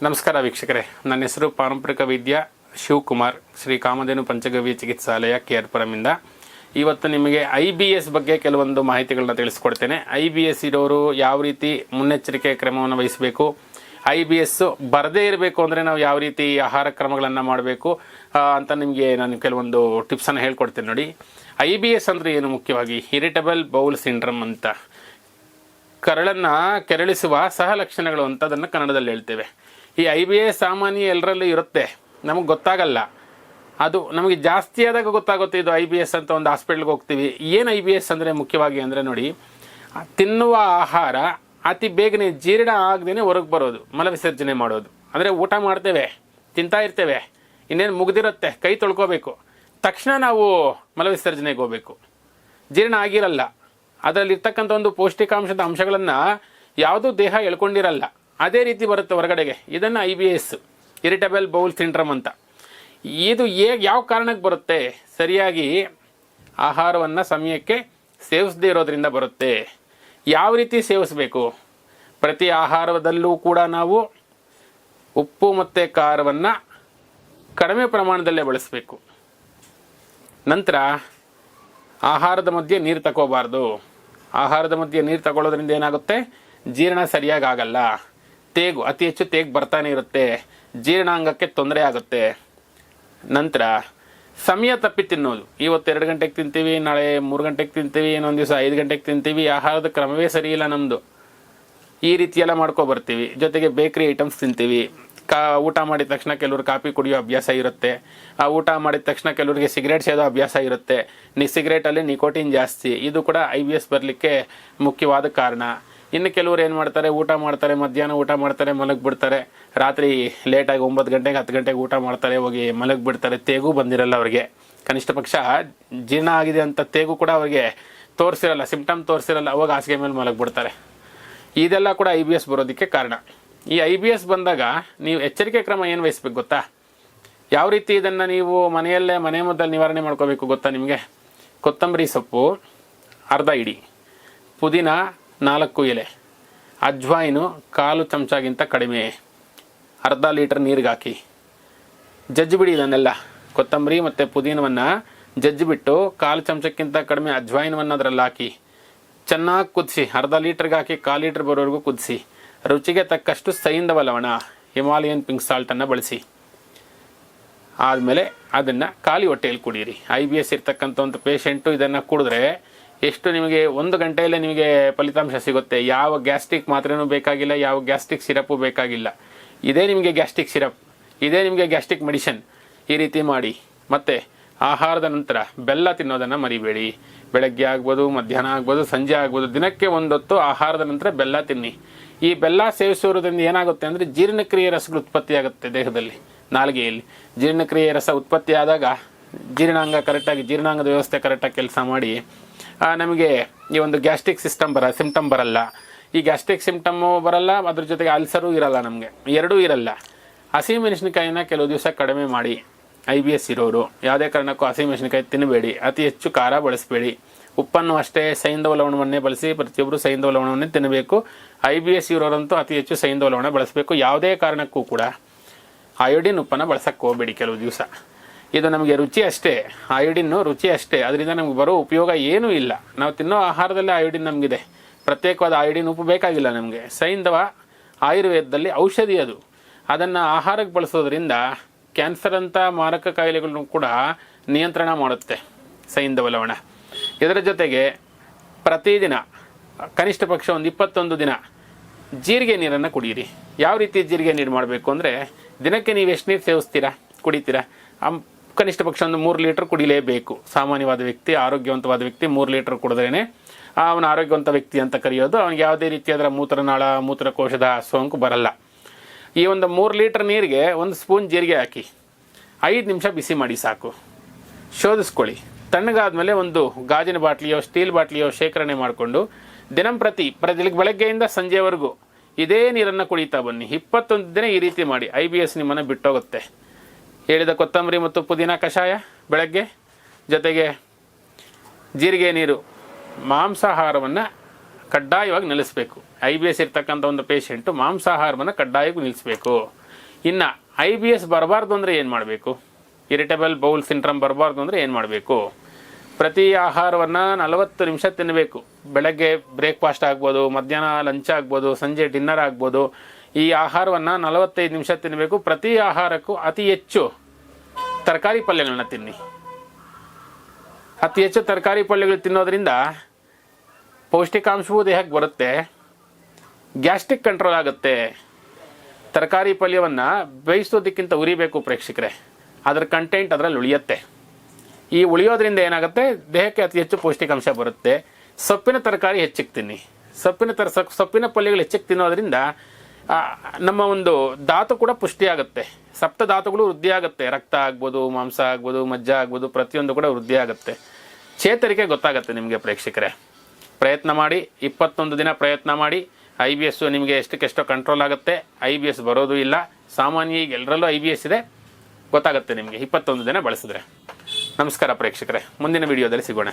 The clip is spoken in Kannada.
ನಮಸ್ಕಾರ ವೀಕ್ಷಕರೇ, ನನ್ನ ಹೆಸರು ಪಾರಂಪರಿಕ ವೈದ್ಯ ಶಿವಕುಮಾರ್, ಶ್ರೀ ಕಾಮಧೇನು ಪಂಚಗವ್ಯ ಚಿಕಿತ್ಸಾಲಯ ಕೇರ್ಪುರಮಿಂದ. ಇವತ್ತು ನಿಮಗೆ IBS ಬಗ್ಗೆ ಕೆಲವೊಂದು ಮಾಹಿತಿಗಳನ್ನ ತಿಳಿಸ್ಕೊಡ್ತೇನೆ. IBS ಇರೋರು ಯಾವ ರೀತಿ ಮುನ್ನೆಚ್ಚರಿಕೆ ಕ್ರಮವನ್ನು ವಹಿಸಬೇಕು, IBS ಬರದೇ ಇರಬೇಕು ಅಂದರೆ ನಾವು ಯಾವ ರೀತಿ ಆಹಾರ ಕ್ರಮಗಳನ್ನು ಮಾಡಬೇಕು ಅಂತ ನಿಮಗೆ ನಾನು ಕೆಲವೊಂದು ಟಿಪ್ಸನ್ನು ಹೇಳ್ಕೊಡ್ತೇನೆ. ನೋಡಿ, IBS ಅಂದರೆ ಏನು? ಮುಖ್ಯವಾಗಿ ಇರಿಟಬಲ್ ಬೌಲ್ ಸಿಂಡ್ರಮ್ ಅಂತ, ಕರಳನ್ನು ಕೆರಳಿಸುವ ಸಹ ಲಕ್ಷಣಗಳು ಅಂತ ಅದನ್ನು ಕನ್ನಡದಲ್ಲಿ ಹೇಳ್ತೇವೆ. ಈ IBS ಸಾಮಾನ್ಯ ಎಲ್ಲರಲ್ಲೂ ಇರುತ್ತೆ, ನಮಗೆ ಗೊತ್ತಾಗಲ್ಲ. ಅದು ನಮಗೆ ಜಾಸ್ತಿ ಆದಾಗ ಗೊತ್ತಾಗುತ್ತೆ ಇದು IBS ಅಂತ. ಒಂದು ಹಾಸ್ಪಿಟ್ಲ್ಗೆ ಹೋಗ್ತೀವಿ. ಏನು IBS ಅಂದರೆ ಮುಖ್ಯವಾಗಿ ಅಂದರೆ ನೋಡಿ, ತಿನ್ನುವ ಆಹಾರ ಅತಿ ಬೇಗನೆ ಜೀರ್ಣ ಆಗದೇನೆ ಹೊರಗೆ ಬರೋದು, ಮಲವಿಸರ್ಜನೆ ಮಾಡೋದು. ಅಂದರೆ ಊಟ ಮಾಡ್ತೇವೆ, ತಿಂತಾ ಇರ್ತೇವೆ, ಇನ್ನೇನು ಮುಗ್ದಿರುತ್ತೆ, ಕೈ ತೊಳ್ಕೋಬೇಕು, ತಕ್ಷಣ ನಾವು ಮಲವಿಸರ್ಜನೆಗೆ ಹೋಗಬೇಕು. ಜೀರ್ಣ ಆಗಿರಲ್ಲ, ಅದರಲ್ಲಿರ್ತಕ್ಕಂಥ ಒಂದು ಪೌಷ್ಟಿಕಾಂಶದ ಅಂಶಗಳನ್ನು ಯಾವುದೂ ದೇಹ ಎಳ್ಕೊಂಡಿರಲ್ಲ, ಅದೇ ರೀತಿ ಬರುತ್ತೆ ಹೊರಗಡೆಗೆ. ಇದನ್ನು IBS, ಇರಿಟಬಲ್ ಬೌಲ್ ಸಿಂಡ್ರಮ್ ಅಂತ. ಇದು ಯಾವ ಕಾರಣಕ್ಕೆ ಬರುತ್ತೆ? ಸರಿಯಾಗಿ ಆಹಾರವನ್ನು ಸಮಯಕ್ಕೆ ಸೇವಿಸದೇ ಇರೋದ್ರಿಂದ ಬರುತ್ತೆ. ಯಾವ ರೀತಿ ಸೇವಿಸಬೇಕು? ಪ್ರತಿ ಆಹಾರದಲ್ಲೂ ಕೂಡ ನಾವು ಉಪ್ಪು ಮತ್ತು ಖಾರವನ್ನು ಕಡಿಮೆ ಪ್ರಮಾಣದಲ್ಲೇ ಬಳಸಬೇಕು. ನಂತರ ಆಹಾರದ ಮಧ್ಯೆ ನೀರು ತಗೋಬಾರ್ದು. ಆಹಾರದ ಮಧ್ಯೆ ನೀರು ತಗೊಳ್ಳೋದ್ರಿಂದ ಏನಾಗುತ್ತೆ? ಜೀರ್ಣ ಸರಿಯಾಗಿ ಆಗಲ್ಲ, ತೇಗು ಅತಿ ಹೆಚ್ಚು ತೇಗು ಬರ್ತಾನೆ ಇರುತ್ತೆ, ಜೀರ್ಣಾಂಗಕ್ಕೆ ತೊಂದರೆ ಆಗುತ್ತೆ. ನಂತರ ಸಮಯ ತಪ್ಪಿ ತಿನ್ನೋದು. ಇವತ್ತು 2 ಗಂಟೆಗೆ ತಿಂತೀವಿ, ನಾಳೆ 3 ಗಂಟೆಗೆ ತಿಂತೀವಿ, ಇನ್ನೊಂದು ದಿವಸ 5 ಗಂಟೆಗೆ ತಿಂತೀವಿ. ಆಹಾರದ ಕ್ರಮವೇ ಸರಿ ಇಲ್ಲ ನಮ್ಮದು. ಈ ರೀತಿ ಎಲ್ಲ ಬರ್ತೀವಿ. ಜೊತೆಗೆ ಬೇಕ್ರಿ ಐಟಮ್ಸ್ ತಿಂತೀವಿ. ಊಟ ಮಾಡಿದ ತಕ್ಷಣ ಕೆಲವರು ಕಾಫಿ ಕುಡಿಯೋ ಅಭ್ಯಾಸ ಇರುತ್ತೆ. ಆ ಊಟ ಮಾಡಿದ ತಕ್ಷಣ ಕೆಲವರಿಗೆ ಸಿಗರೇಟ್ ಸೇದೋ ಅಭ್ಯಾಸ ಇರುತ್ತೆ. ಸಿಗರೇಟಲ್ಲಿ ನಿಕೋಟಿನ್ ಜಾಸ್ತಿ. ಇದು ಕೂಡ IBS ಬರಲಿಕ್ಕೆ ಮುಖ್ಯವಾದ ಕಾರಣ. ಇನ್ನು ಕೆಲವರು ಏನು ಮಾಡ್ತಾರೆ, ಊಟ ಮಾಡ್ತಾರೆ, ಮಧ್ಯಾಹ್ನ ಊಟ ಮಾಡ್ತಾರೆ, ಮಲಗಿಬಿಡ್ತಾರೆ. ರಾತ್ರಿ ಲೇಟಾಗಿ 9 ಗಂಟೆಗೆ 10 ಗಂಟೆಗೆ ಊಟ ಮಾಡ್ತಾರೆ, ಹೋಗಿ ಮಲಗಿಬಿಡ್ತಾರೆ. ತೇಗೂ ಬಂದಿರಲ್ಲ ಅವ್ರಿಗೆ. ಕನಿಷ್ಠ ಪಕ್ಷ ಜೀರ್ಣ ಆಗಿದೆ ಅಂತ ತೇಗೂ ಕೂಡ ಅವ್ರಿಗೆ ತೋರಿಸಿರಲ್ಲ, ಸಿಂಪ್ಟಮ್ ತೋರಿಸಿರಲ್ಲ. ಅವಾಗ ಹಾಸಿಗೆ ಮೇಲೆ ಮಲಗಿಬಿಡ್ತಾರೆ. ಇದೆಲ್ಲ ಕೂಡ IBS ಬರೋದಕ್ಕೆ ಕಾರಣ. ಈ IBS ಬಂದಾಗ ನೀವು ಎಚ್ಚರಿಕೆ ಕ್ರಮ ಏನು ವಹಿಸ್ಬೇಕು ಗೊತ್ತಾ? ಯಾವ ರೀತಿ ಇದನ್ನು ನೀವು ಮನೆಯಲ್ಲೇ ಮನೆ ಮದ್ದಲ್ಲಿ ನಿವಾರಣೆ ಮಾಡ್ಕೋಬೇಕು ಗೊತ್ತಾ ನಿಮಗೆ? ಕೊತ್ತಂಬರಿ ಸೊಪ್ಪು ಅರ್ಧ ಇಡಿ, ಪುದೀನ 4 ಎಲೆ, ಅಜ್ವಾಯಿನು 1/4 ಚಮಚಗಿಂತ ಕಡಿಮೆ, ಅರ್ಧ ಲೀಟರ್ ನೀರಿಗೆ ಹಾಕಿ ಜಜ್ಜಿಬಿಡಿ. ಇದನ್ನೆಲ್ಲ ಕೊತ್ತಂಬರಿ ಮತ್ತು ಪುದೀನವನ್ನು ಜಜ್ಜಿಬಿಟ್ಟು 1/4 ಚಮಚಕ್ಕಿಂತ ಕಡಿಮೆ ಅಜ್ವಾಯಿನವನ್ನು ಅದರಲ್ಲಿ ಹಾಕಿ ಚೆನ್ನಾಗಿ ಕುದಿಸಿ, ಅರ್ಧ ಲೀಟರ್ಗೆ ಹಾಕಿ 1/4 ಲೀಟರ್ ಬರೋವರೆಗೂ ಕುದಿಸಿ. ರುಚಿಗೆ ತಕ್ಕಷ್ಟು ಸೈಂಧವ ಲವಣ, ಹಿಮಾಲಯನ್ ಪಿಂಕ್ ಸಾಲ್ಟನ್ನು ಬಳಸಿ. ಆದಮೇಲೆ ಅದನ್ನು ಖಾಲಿ ಹೊಟ್ಟೆಯಲ್ಲಿ ಕುಡೀರಿ. IBS ಇರ್ತಕ್ಕಂಥ ಒಂದು ಪೇಷಂಟು ಇದನ್ನು ಕುಡಿದ್ರೆ ಎಷ್ಟು ನಿಮಗೆ 1 ಗಂಟೆಯಲ್ಲೇ ನಿಮಗೆ ಫಲಿತಾಂಶ ಸಿಗುತ್ತೆ. ಯಾವ ಗ್ಯಾಸ್ಟ್ರಿಕ್ ಮಾತ್ರೆನೂ ಬೇಕಾಗಿಲ್ಲ, ಯಾವ ಗ್ಯಾಸ್ಟ್ರಿಕ್ ಸಿರಪ್ಪು ಬೇಕಾಗಿಲ್ಲ. ಇದೇ ನಿಮಗೆ ಗ್ಯಾಸ್ಟ್ರಿಕ್ ಸಿರಪ್, ಇದೇ ನಿಮಗೆ ಗ್ಯಾಸ್ಟ್ರಿಕ್ ಮೆಡಿಸಿನ್. ಈ ರೀತಿ ಮಾಡಿ. ಮತ್ತು ಆಹಾರದ ನಂತರ ಬೆಲ್ಲ ತಿನ್ನೋದನ್ನು ಮರಿಬೇಡಿ. ಬೆಳಗ್ಗೆ ಆಗ್ಬೋದು, ಮಧ್ಯಾಹ್ನ ಆಗ್ಬೋದು, ಸಂಜೆ ಆಗ್ಬೋದು, ದಿನಕ್ಕೆ 1 ಹೊತ್ತು ಆಹಾರದ ನಂತರ ಬೆಲ್ಲ ತಿನ್ನಿ. ಈ ಬೆಲ್ಲ ಸೇವಿಸೋದ್ರಿಂದ ಏನಾಗುತ್ತೆ ಅಂದರೆ ಜೀರ್ಣಕ್ರಿಯೆ ರಸಗಳು ಉತ್ಪತ್ತಿಯಾಗುತ್ತೆ ದೇಹದಲ್ಲಿ, ನಾಲಿಗೆಯಲ್ಲಿ. ಜೀರ್ಣಕ್ರಿಯೆ ರಸ ಉತ್ಪತ್ತಿ ಆದಾಗ ಜೀರ್ಣಾಂಗ ಕರೆಕ್ಟಾಗಿ, ಜೀರ್ಣಾಂಗದ ವ್ಯವಸ್ಥೆ ಕರೆಕ್ಟಾಗಿ ಕೆಲಸ ಮಾಡಿ ನಮಗೆ ಈ ಒಂದು ಗ್ಯಾಸ್ಟ್ರಿಕ್ ಸಿಂಪ್ಟಮ್ ಬರಲ್ಲ. ಈ ಗ್ಯಾಸ್ಟ್ರಿಕ್ ಸಿಂಪ್ಟಮ್ಮು ಬರಲ್ಲ, ಅದ್ರ ಜೊತೆಗೆ ಅಲ್ಸರೂ ಇರಲ್ಲ, ನಮಗೆ ಎರಡೂ ಇರಲ್ಲ. ಹಸಿಮೆಣಸಿನಕಾಯಿನ ಕೆಲವು ದಿವಸ ಕಡಿಮೆ ಮಾಡಿ. IBS ಇರೋರು ಯಾವುದೇ ಕಾರಣಕ್ಕೂ ಹಸಿಮೆಣಸಿನಕಾಯಿ ತಿನ್ನಬೇಡಿ. ಅತಿ ಹೆಚ್ಚು ಖಾರ ಬಳಸಬೇಡಿ. ಉಪ್ಪನ್ನು ಅಷ್ಟೇ ಸೈಂಧವ ಲವಣವನ್ನೇ ಬಳಸಿ. ಪ್ರತಿಯೊಬ್ಬರು ಸೈಂಧವ ಲವಣವನ್ನೇ ತಿನ್ನಬೇಕು. IBS ಇರೋರಂತೂ ಅತಿ ಹೆಚ್ಚು ಸೈಂಧವ ಲವಣ ಬಳಸಬೇಕು. ಯಾವುದೇ ಕಾರಣಕ್ಕೂ ಕೂಡ ಅಯೋಡಿನ್ ಉಪ್ಪನ್ನು ಬಳಸಕ್ಕೆ ಹೋಗಬೇಡಿ ಕೆಲವು ದಿವಸ. ಇದು ನಮಗೆ ರುಚಿ ಅಷ್ಟೇ, ಅಯೋಡಿನ್ನು ರುಚಿ ಅಷ್ಟೇ. ಅದರಿಂದ ನಮ್ಗೆ ಬರೋ ಉಪಯೋಗ ಏನೂ ಇಲ್ಲ. ನಾವು ತಿನ್ನೋ ಆಹಾರದಲ್ಲೇ ಅಯೋಡಿನ್ ನಮಗಿದೆ, ಪ್ರತ್ಯೇಕವಾದ ಅಯೋಡಿನ್ ಉಪ್ಪು ಬೇಕಾಗಿಲ್ಲ ನಮಗೆ. ಸೈಂಧವ ಆಯುರ್ವೇದದಲ್ಲಿ ಔಷಧಿ ಅದು. ಅದನ್ನು ಆಹಾರಕ್ಕೆ ಬಳಸೋದ್ರಿಂದ ಕ್ಯಾನ್ಸರ್ ಅಂತ ಮಾರಕ ಕಾಯಿಲೆಗಳನ್ನು ಕೂಡ ನಿಯಂತ್ರಣ ಮಾಡುತ್ತೆ ಸೈಂಧವ ಲವಣ. ಇದರ ಜೊತೆಗೆ ಪ್ರತಿದಿನ ಕನಿಷ್ಠ ಪಕ್ಷ ಒಂದು 21 ದಿನ ಜೀರಿಗೆ ನೀರನ್ನು ಕುಡಿಯಿರಿ. ಯಾವ ರೀತಿ ಜೀರಿಗೆ ನೀರು ಮಾಡಬೇಕು ಅಂದರೆ, ದಿನಕ್ಕೆ ನೀವು ಎಷ್ಟು ನೀರು ಸೇವಿಸ್ತೀರಾ, ಕುಡಿತೀರಾ? ಕನಿಷ್ಠ ಪಕ್ಷ ಒಂದು 3 ಲೀಟರ್ ಕುಡಿಲೇಬೇಕು. ಸಾಮಾನ್ಯವಾದ ವ್ಯಕ್ತಿ, ಆರೋಗ್ಯವಂತವಾದ ವ್ಯಕ್ತಿ 3 ಲೀಟರ್ ಕುಡಿದ್ರೇ ಅವನ ಆರೋಗ್ಯವಂತ ವ್ಯಕ್ತಿ ಅಂತ ಕರೆಯೋದು. ಅವನಿಗೆ ಯಾವುದೇ ರೀತಿಯಾದ ಮೂತ್ರನಾಳ, ಮೂತ್ರಕೋಶದ ಸೋಂಕು ಬರಲ್ಲ. ಈ ಒಂದು 3 ಲೀಟರ್ ನೀರಿಗೆ 1 ಸ್ಪೂನ್ ಜೀರಿಗೆ ಹಾಕಿ 5 ನಿಮಿಷ ಬಿಸಿ ಮಾಡಿ ಸಾಕು. ಶೋಧಿಸ್ಕೊಳ್ಳಿ. ತಣ್ಣಗಾದ್ಮೇಲೆ ಒಂದು ಗಾಜಿನ ಬಾಟ್ಲಿಯೋ ಸ್ಟೀಲ್ ಬಾಟ್ಲಿಯೋ ಶೇಖರಣೆ ಮಾಡಿಕೊಂಡು ದಿನಂಪ್ರತಿ ಬೆಳಗ್ಗೆಯಿಂದ ಸಂಜೆವರೆಗೂ ಇದೇ ನೀರನ್ನು ಕುಡಿತಾ ಬನ್ನಿ. 21 ದಿನ ಈ ರೀತಿ ಮಾಡಿ. IBS ನಿಮ್ಮನ್ನು ಬಿಟ್ಟೋಗುತ್ತೆ. ಹೇಳಿದ ಕೊತ್ತಂಬರಿ ಮತ್ತು ಪುದೀನ ಕಷಾಯ ಬೆಳಗ್ಗೆ, ಜೊತೆಗೆ ಜೀರಿಗೆ ನೀರು, ಮಾಂಸಾಹಾರವನ್ನು ಕಡ್ಡಾಯವಾಗಿ ನಿಲ್ಲಿಸಬೇಕು. IBS ಇರ್ತಕ್ಕಂಥ ಒಂದು ಪೇಷಂಟು ಮಾಂಸಾಹಾರವನ್ನು ಕಡ್ಡಾಯವಾಗಿ ನಿಲ್ಲಿಸಬೇಕು. ಇನ್ನು IBS ಬರಬಾರ್ದು ಅಂದರೆ ಏನು ಮಾಡಬೇಕು? ಇರಿಟೇಬಲ್ ಬೌಲ್ ಸಿಂಡ್ರೋಮ್ ಬರಬಾರ್ದು ಅಂದರೆ ಏನು ಮಾಡಬೇಕು? ಪ್ರತಿ ಆಹಾರವನ್ನು 40 ನಿಮಿಷ ತಿನ್ನಬೇಕು. ಬೆಳಗ್ಗೆ ಬ್ರೇಕ್ಫಾಸ್ಟ್ ಆಗ್ಬೋದು, ಮಧ್ಯಾಹ್ನ ಲಂಚ್ ಆಗ್ಬೋದು, ಸಂಜೆ ಡಿನ್ನರ್ ಆಗ್ಬೋದು. ಈ ಆಹಾರವನ್ನು 45 ನಿಮಿಷ ತಿನ್ನಬೇಕು. ಪ್ರತಿ ಆಹಾರಕ್ಕೂ ಅತಿ ಹೆಚ್ಚು ತರಕಾರಿ ಪಲ್ಯಗಳನ್ನ ತಿನ್ನಿ. ಅತಿ ಹೆಚ್ಚು ತರಕಾರಿ ಪಲ್ಯಗಳು ತಿನ್ನೋದ್ರಿಂದ ಪೌಷ್ಟಿಕಾಂಶವೂ ದೇಹಕ್ಕೆ ಬರುತ್ತೆ, ಗ್ಯಾಸ್ಟ್ರಿಕ್ ಕಂಟ್ರೋಲ್ ಆಗುತ್ತೆ. ತರಕಾರಿ ಪಲ್ಯವನ್ನು ಬೇಯಿಸೋದಕ್ಕಿಂತ ಉರಿಬೇಕು ಪ್ರೇಕ್ಷಕರೇ, ಅದರ ಕಂಟೆಂಟ್ ಅದರಲ್ಲಿ ಉಳಿಯುತ್ತೆ. ಈ ಉಳಿಯೋದ್ರಿಂದ ಏನಾಗುತ್ತೆ, ದೇಹಕ್ಕೆ ಅತಿ ಹೆಚ್ಚು ಪೌಷ್ಟಿಕಾಂಶ ಬರುತ್ತೆ. ಸೊಪ್ಪಿನ ತರಕಾರಿ ಹೆಚ್ಚಿಗೆ ತಿನ್ನಿ. ಸೊಪ್ಪಿನ ಪಲ್ಯಗಳು ಹೆಚ್ಚಿಗೆ ತಿನ್ನೋದ್ರಿಂದ ನಮ್ಮ ಒಂದು ಧಾತು ಕೂಡ ಪುಷ್ಟಿ ಆಗುತ್ತೆ. ಸಪ್ತ ಧಾತುಗಳು ವೃದ್ಧಿ ಆಗುತ್ತೆ. ರಕ್ತ ಆಗ್ಬೋದು, ಮಾಂಸ ಆಗ್ಬೋದು, ಮಜ್ಜ ಆಗ್ಬೋದು, ಪ್ರತಿಯೊಂದು ಕೂಡ ವೃದ್ಧಿ ಆಗುತ್ತೆ. ಚೇತರಿಕೆ ಗೊತ್ತಾಗುತ್ತೆ ನಿಮಗೆ ಪ್ರೇಕ್ಷಕರೇ. ಪ್ರಯತ್ನ ಮಾಡಿ, 21 ದಿನ ಪ್ರಯತ್ನ ಮಾಡಿ. IBS ನಿಮಗೆ ಎಷ್ಟಕ್ಕೆಷ್ಟೋ ಕಂಟ್ರೋಲ್ ಆಗುತ್ತೆ. IBS ಬರೋದು ಇಲ್ಲ. ಸಾಮಾನ್ಯ ಈಗ ಎಲ್ಲರಲ್ಲೂ IBS ಇದೆ, ಗೊತ್ತಾಗುತ್ತೆ ನಿಮಗೆ 21 ದಿನ ಬಳಸಿದ್ರೆ. ನಮಸ್ಕಾರ ಪ್ರೇಕ್ಷಕರೇ, ಮುಂದಿನ ವಿಡಿಯೋದಲ್ಲಿ ಸಿಗೋಣ.